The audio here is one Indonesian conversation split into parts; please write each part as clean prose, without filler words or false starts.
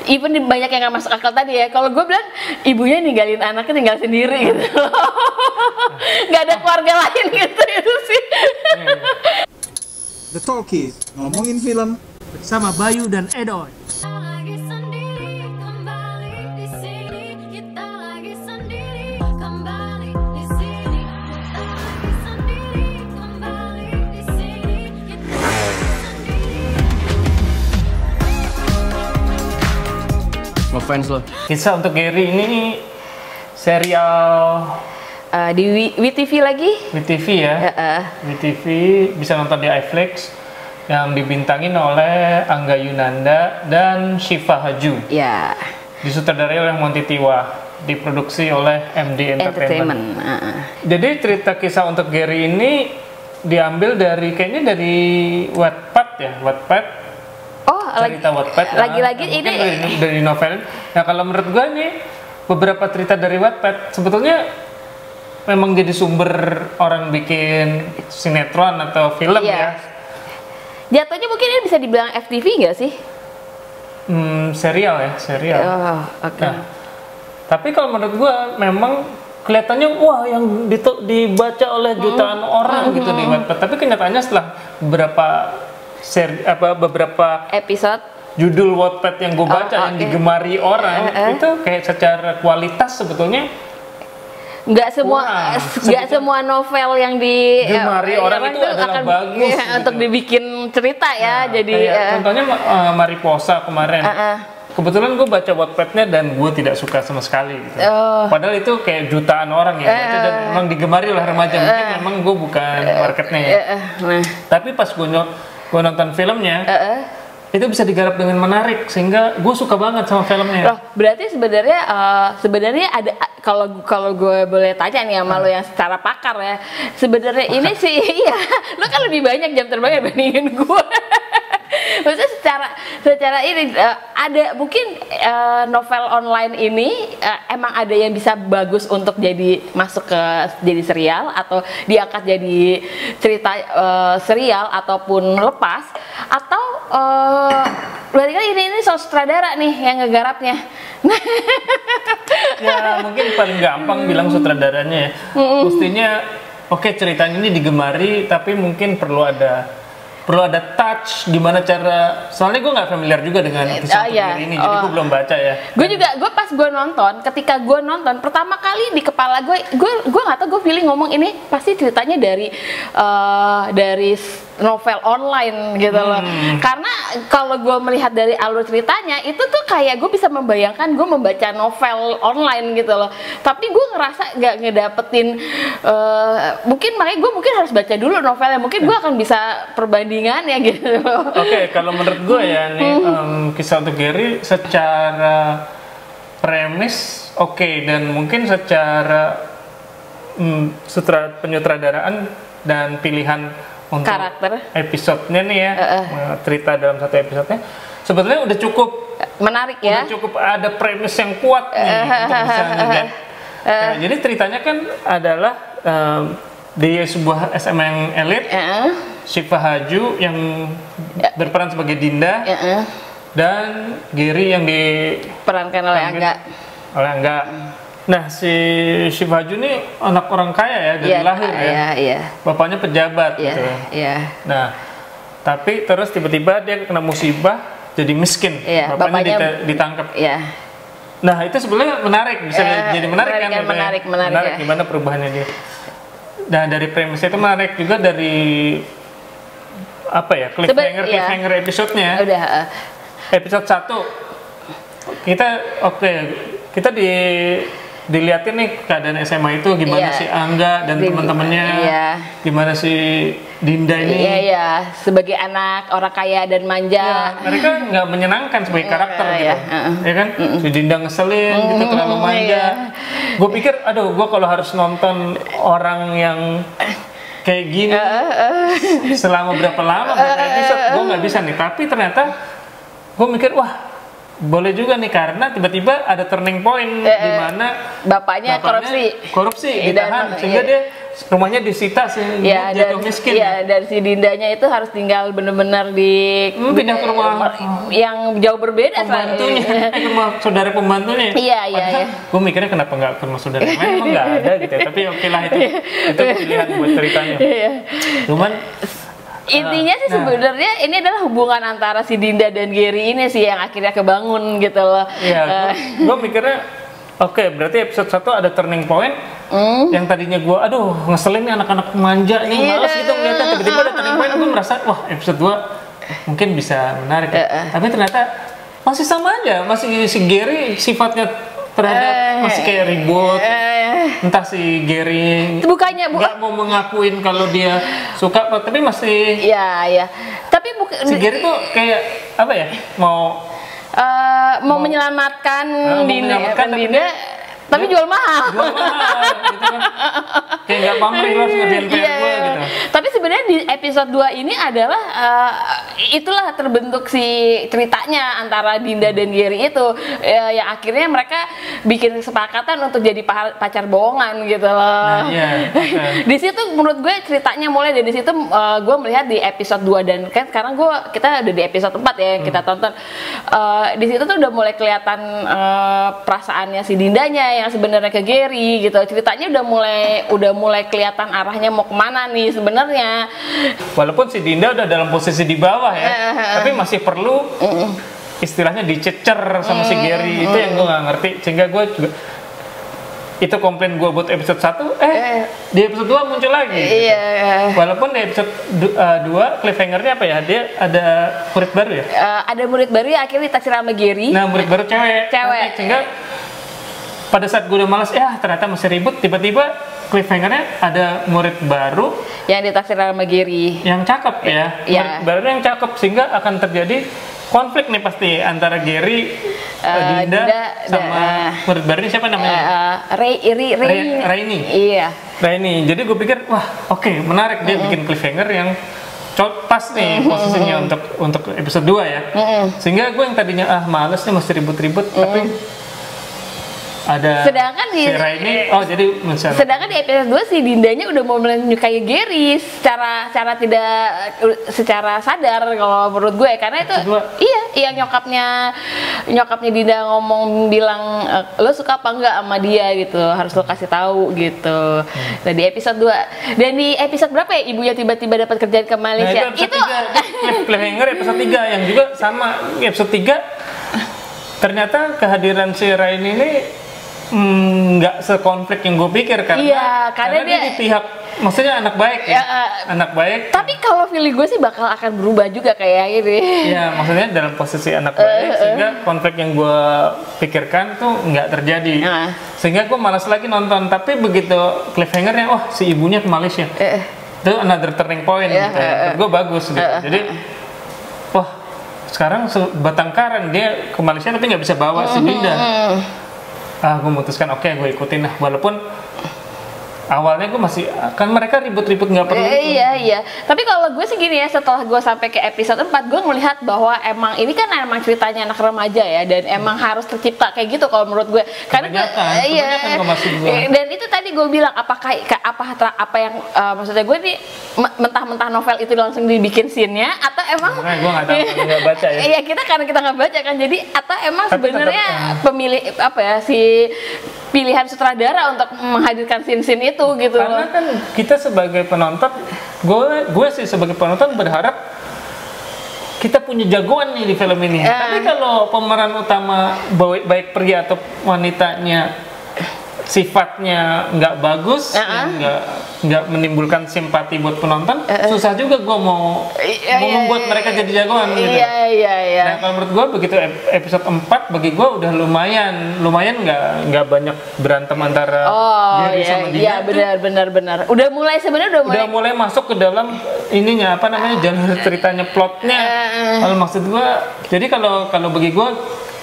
even banyak yang nggak masuk akal tadi ya. Kalau gue bilang ibunya ninggalin anaknya tinggal sendiri gitu, nggak ada keluarga lain gitu itu sih. The Talkies, ngomongin film bersama Bayu dan Edoy. Ngefans lo. Kisah untuk Gary ini serial Di WTV lagi? WTV ya. WTV bisa nonton di iFlix yang dibintangin oleh Angga Yunanda dan Syifa Haju. Ya. Disutradarai oleh Monty Tiwa, diproduksi oleh MD Entertainment. Jadi cerita kisah untuk Gary ini diambil dari kayaknya dari Wattpad ya, Wattpad. Oh, cerita Wattpad. Lagi-lagi ini dari novel. Nah, kalau menurut gue nih beberapa cerita dari Wattpad sebetulnya memang jadi sumber orang bikin sinetron atau film ya. Jatuhnya mungkin ini bisa dibilang FTV nggak sih? Serial ya, serial. Oh, oke. Nah, tapi kalau menurut gua memang kelihatannya wah yang dibaca oleh jutaan orang gitu di Wattpad. Tapi kenyataannya setelah beberapa Episode judul Wattpad yang gue baca yang digemari orang itu kayak secara kualitas sebetulnya nggak semua novel yang digemari orang itu adalah bagus gitu. Untuk dibikin cerita ya. Jadi contohnya Mariposa kemarin. Kebetulan gue baca Wattpad-nya dan gue tidak suka sama sekali gitu. Padahal itu kayak jutaan orang yang baca dan memang digemari oleh remaja. Mungkin memang gue bukan marketnya ya. Tapi pas gue nonton filmnya, itu bisa digarap dengan menarik sehingga gue suka banget sama filmnya. Loh, berarti sebenarnya ada kalau gue boleh tanya nih sama lo yang secara pakar ya, sebenarnya ini sih iya, lo kan lebih banyak jam terbang dibandingin gue. Maksudnya secara ini ada mungkin novel online ini emang ada yang bisa bagus untuk masuk ke jadi serial atau diangkat jadi cerita serial ataupun lepas atau berarti kan ini sutradara nih yang ngegarapnya. Ya mungkin paling gampang bilang sutradaranya ya. Mestinya oke, ceritanya ini digemari tapi mungkin perlu ada touch gimana cara, soalnya gue nggak familiar juga dengan kisah ini, jadi gue belum baca ya. Gue pas ketika gue nonton pertama kali di kepala gue nggak tahu, gue feeling ngomong ini pasti ceritanya dari novel online gitu loh. Karena kalau gue melihat dari alur ceritanya itu tuh kayak gue bisa membayangkan gue membaca novel online gitu loh. Tapi gue ngerasa nggak ngedapetin, mungkin makanya gue harus baca dulu novelnya, mungkin gue akan bisa perbandingannya gitu. Oke, kalau menurut gue ya nih kisah untuk Gary secara premis oke, dan mungkin secara penyutradaraan dan pilihan untuk karakter episodenya nih ya, cerita dalam satu episodenya sebetulnya udah cukup menarik ya, udah cukup ada premis yang kuat nih untuk bisa ngelihat. Nah, jadi ceritanya kan adalah di sebuah SMA yang elit, Syifa Haju yang berperan sebagai Dinda, dan Gary yang diperankan oleh Angga. Nah, si Syifa Haju ini anak orang kaya ya dari lahir ya. Bapaknya pejabat gitu. Nah, tapi terus tiba-tiba dia kena musibah jadi miskin. Bapaknya ditangkap. Nah, itu sebenarnya menarik, bisa jadi menarik kan? Menarik gimana perubahannya dia. Nah, dari premisnya itu menarik juga dari cliffhanger episodenya. Episode 1 kita dilihatin nih keadaan SMA itu gimana si Angga dan teman-temannya, gimana si Dinda ini sebagai anak orang kaya dan manja. Mereka nggak menyenangkan sebagai karakter gitu, ya kan? Si Dinda ngeselin gitu, terlalu manja. Gue pikir, gue kalau harus nonton orang yang kayak gini selama berapa episode, gue nggak bisa nih. Tapi ternyata gue mikir, wah boleh juga nih, karena tiba-tiba ada turning point di mana bapaknya korupsi ditahan, sehingga dia rumahnya disita sih, Ya, dia jatuh dan miskin. ya, dan si Dindanya itu harus tinggal bener-bener di Pindah ke rumah yang jauh berbeda pembantunya, ke rumah saudara pembantunya. Iya, iya, Padahal iya. gue mikirnya kenapa nggak ke rumah saudara yang lain, emang nggak ada gitu ya. Tapi oke lah itu pilihan buat ceritanya. Iya. Cuman Intinya sih Nah. sebenarnya ini adalah hubungan antara si Dinda dan Gary ini sih yang akhirnya kebangun gitu loh. ya gue mikirnya oke, berarti episode 1 ada turning point. Yang tadinya gue, aduh ngeselin nih anak-anak manja nih, males gitu ngeliatnya. Tiba-tiba ada turning point, gue merasa, wah episode 2 mungkin bisa menarik. Tapi ternyata masih sama aja, masih si Gary sifatnya terhadap masih kayak ribut. Entah si Gary Bukannya nggak mau mengakuin kalau dia suka, tapi masih Iya, iya. Tapi si Gary tuh kayak apa ya, mau menyelamatkan menyelamatkan, tapi Dinda, tapi jual mahal. jual mahal gitu kan. Kayak nggak pamrih lah ngerjain PR Iya, gue gitu. tapi sebenarnya di episode 2 ini adalah itulah terbentuk si ceritanya antara Dinda dan Gary itu yang akhirnya mereka bikin kesepakatan untuk jadi pacar bohongan gitu loh. Nah, iya, Di situ menurut gue ceritanya mulai dari situ gue melihat di episode 2 dan kan sekarang kita udah di episode 4 ya yang kita tonton. Di situ tuh udah mulai kelihatan perasaannya si Dindanya yang sebenarnya ke Gary gitu. Ceritanya udah mulai kelihatan arahnya mau kemana nih sebenarnya. Walaupun si Dinda udah dalam posisi di bawah ya, tapi masih perlu istilahnya dicecer sama si Gary. Itu yang gue nggak ngerti, sehingga gue juga itu komplain gue buat episode 1, di episode 2 muncul lagi. Iya. Walaupun di episode 2 cliffhanger-nya apa ya, dia ada murid baru ya. Ada murid baru yang akhirnya ditaksir sama Gary. Nah, murid baru cewek. Sehingga pada saat gue udah malas, ternyata masih ribut, tiba-tiba cliffhanger-nya ada murid baru yang ditaksir sama Gary. yang cakep ya. Iya. Murid baru yang cakep, sehingga akan terjadi konflik nih pasti antara Gary, Dinda sama murid baru ini siapa namanya? Rainy. Iya. Rainy. Jadi gue pikir, wah oke, menarik, dia bikin cliffhanger yang pas nih posisinya untuk episode 2 ya. Sehingga gue yang tadinya males nih masih ribut-ribut, tapi ada sedangkan si Rainy, sedangkan di episode 2 si Dindanya udah mau menyukai Gary secara secara sadar kalau menurut gue, karena itu yang nyokapnya Dinda bilang lo suka apa enggak sama dia gitu, harus lo kasih tahu gitu. Nah di episode 2 dan di episode berapa ya ibunya tiba-tiba dapat kerjaan ke Malaysia. Nah, itu cliffhanger episode 3 yang juga sama. Episode 3 ternyata kehadiran si Rainy ini nggak sekonflik yang gue pikir, karena dia di pihak, maksudnya anak baik ya, anak baik. Tapi kalau feeling gue sih bakal akan berubah juga kayak gini. Ya maksudnya dalam posisi anak baik, sehingga konflik yang gue pikirkan tuh nggak terjadi, sehingga gue malas lagi nonton. Tapi begitu cliffhangernya, si ibunya ke Malaysia, itu another turning point gitu. Menurut gue bagus gitu. Jadi sekarang batang karen dia ke Malaysia tapi nggak bisa bawa si Dinda. Gue memutuskan gue ikutin lah, walaupun awalnya gue masih kan mereka ribut-ribut nggak perlu. Iya. Tapi kalau gue sih gini ya, setelah gue sampai ke episode 4 gue melihat bahwa emang ini kan emang ceritanya anak remaja ya, dan emang harus tercipta kayak gitu kalau menurut gue. Karena dan itu tadi gue bilang apa yang maksudnya gue nih mentah-mentah novel itu langsung dibikin scene-nya, atau emang gue nggak tahu, nggak baca ya. Iya, karena kita nggak baca kan, jadi atau emang sebenarnya pemilih pilihan sutradara untuk menghadirkan scene-scene itu gitu. Karena kan kita sebagai penonton, gue sih sebagai penonton berharap kita punya jagoan nih di film ini. Tapi kalau pemeran utama baik pria atau wanitanya sifatnya nggak bagus, nggak menimbulkan simpati buat penonton, susah juga gue mau membuat mereka jadi jagoan gitu. Iya. Nah kalau menurut gue begitu episode 4 bagi gue udah lumayan nggak banyak berantem antara Gary sama Dinda. Iya benar. Udah mulai masuk ke dalam ininya jalur ceritanya, plotnya. Kalau maksud gue, jadi kalau bagi gue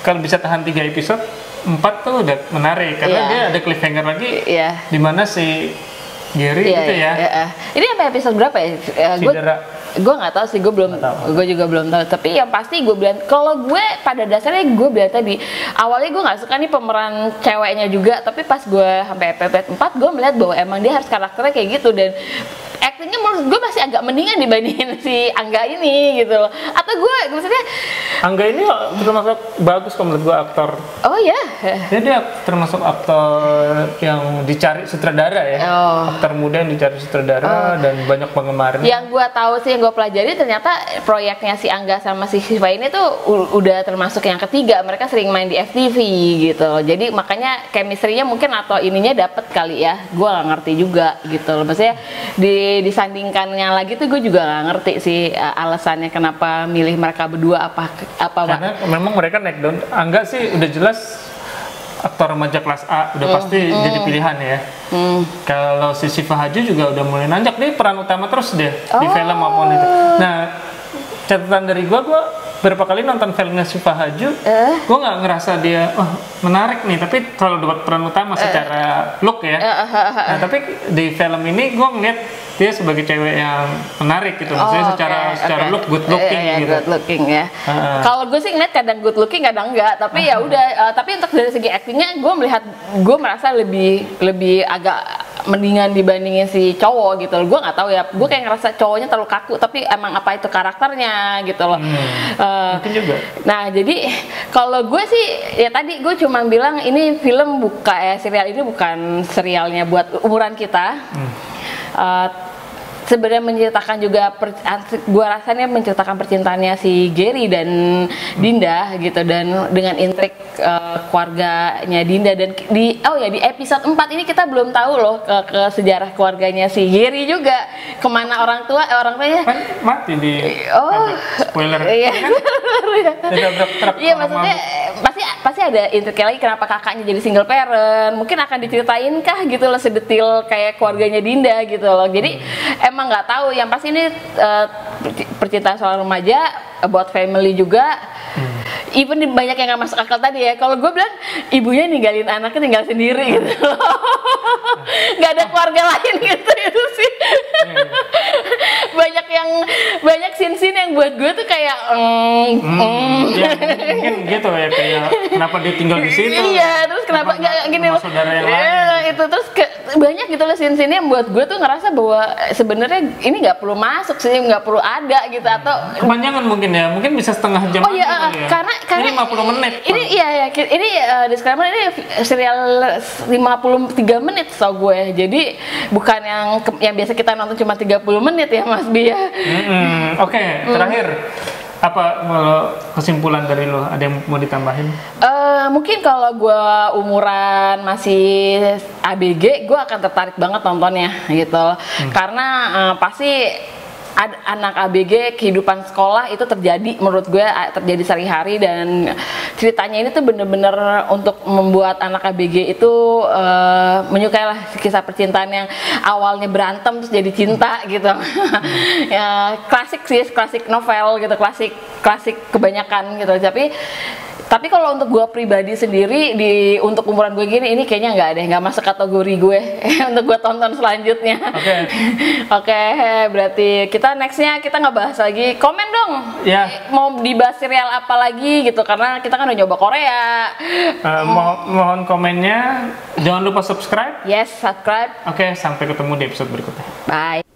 kalau bisa tahan 3 episode, 4 tuh udah menarik karena dia ada cliffhanger lagi di mana si Gary gitu ya. Ini sampai episode berapa ya? Gue nggak tahu sih, gue juga belum tahu. Tapi yang pasti gue bilang, kalau gue pada dasarnya gue bilang tadi, awalnya gue nggak suka nih pemeran ceweknya juga, tapi pas gue sampai episode 4 gue melihat bahwa emang dia harus karakternya kayak gitu, dan actingnya menurut gue masih agak mendingan dibandingin si Angga ini gitu loh. Atau gue maksudnya Angga ini termasuk bagus kalau menurut gue aktor. oh ya Dia termasuk aktor yang dicari sutradara ya. Aktor muda yang dicari sutradara dan banyak penggemarnya. yang gue tahu sih, yang gue pelajari ternyata proyeknya si Angga sama si Siva ini tuh udah termasuk yang ketiga. Mereka sering main di FTV gitu loh. Jadi makanya chemistry-nya mungkin atau ininya dapet kali ya. Gue nggak ngerti juga gitu loh. Maksudnya disandingkannya lagi tuh gue juga nggak ngerti sih alasannya kenapa milih mereka berdua, apa Karena memang mereka naik down. Angga sih udah jelas aktor remaja kelas A, udah pasti jadi pilihan ya. Kalau si Siva Haju juga udah mulai nanjak, dia peran utama terus deh di film maupun itu. Nah, catatan dari gue berapa kali nonton filmnya Siva Haju, gue nggak ngerasa dia menarik nih, tapi kalau dapat peran utama secara look ya. Nah, tapi di film ini gue ngeliat dia sebagai cewek yang menarik gitu, maksudnya secara look good looking gitu. Good looking ya. Kalau gue sih ngeliat kadang good looking, kadang enggak. Tapi ya udah. Tapi untuk dari segi actingnya, gue merasa lebih agak mendingan dibandingin si cowok gitu loh. Gue nggak tahu ya. Gue kayak ngerasa cowoknya terlalu kaku. Tapi emang apa itu karakternya gitu loh. Mungkin juga. Nah jadi kalau gue sih ya tadi gue cuma bilang ini film serial ini bukan serialnya buat umuran kita. Sebenarnya menceritakan juga gue rasanya menceritakan percintaannya si Gary dan Dinda gitu, dan dengan intrik keluarganya Dinda, dan di episode 4 ini kita belum tahu loh ke sejarah keluarganya si Gary juga, kemana orang tuanya Kan mati di spoiler. Iya. Iya, Maksudnya pasti ada intriknya lagi kenapa kakaknya jadi single parent, mungkin akan diceritain kah gitu loh sedetil kayak keluarganya Dinda gitu loh. Jadi emang nggak tahu, yang pasti ini percintaan soal remaja, about family juga. Even banyak yang nggak masuk akal tadi ya. Kalau gue bilang ibunya ninggalin anaknya tinggal sendiri gitu, nggak ada keluarga lain gitu itu sih. banyak scene yang buat gue tuh kayak ya, mungkin gitu ya, kayak kenapa dia tinggal di situ? Iya, terus kenapa nggak gini loh? Saudara yang lain. Itu terus banyak gitu loh scene yang buat gue tuh ngerasa bahwa sebenarnya ini nggak perlu masuk sih, nggak perlu ada gitu, atau kepanjangan mungkin ya, mungkin bisa setengah jam. Oh iya, ya. karena ini 50 menit. Ini ini disclaimer, ini serial 53 menit so gue. Jadi bukan yang biasa kita nonton cuma 30 menit ya Mas Bia. Oke, terakhir apa kalau kesimpulan dari lo, ada yang mau ditambahin? Mungkin kalau gue umuran masih ABG, gue akan tertarik banget nontonnya gitu, karena pasti anak ABG, kehidupan sekolah itu terjadi, menurut gue terjadi sehari-hari, dan ceritanya ini tuh bener-bener untuk membuat anak ABG itu menyukai lah kisah percintaan yang awalnya berantem terus jadi cinta gitu. Ya, klasik sih, klasik novel gitu, klasik kebanyakan gitu. Tapi kalau untuk gue pribadi sendiri, untuk umuran gue gini, ini kayaknya nggak masuk kategori gue untuk gue tonton selanjutnya. Oke, berarti kita nextnya kita ngebahas lagi. Komen dong, mau dibahas serial apa lagi gitu, karena kita kan udah nyoba Korea. Mohon komennya, jangan lupa subscribe. Yes, subscribe. Oke, sampai ketemu di episode berikutnya. Bye.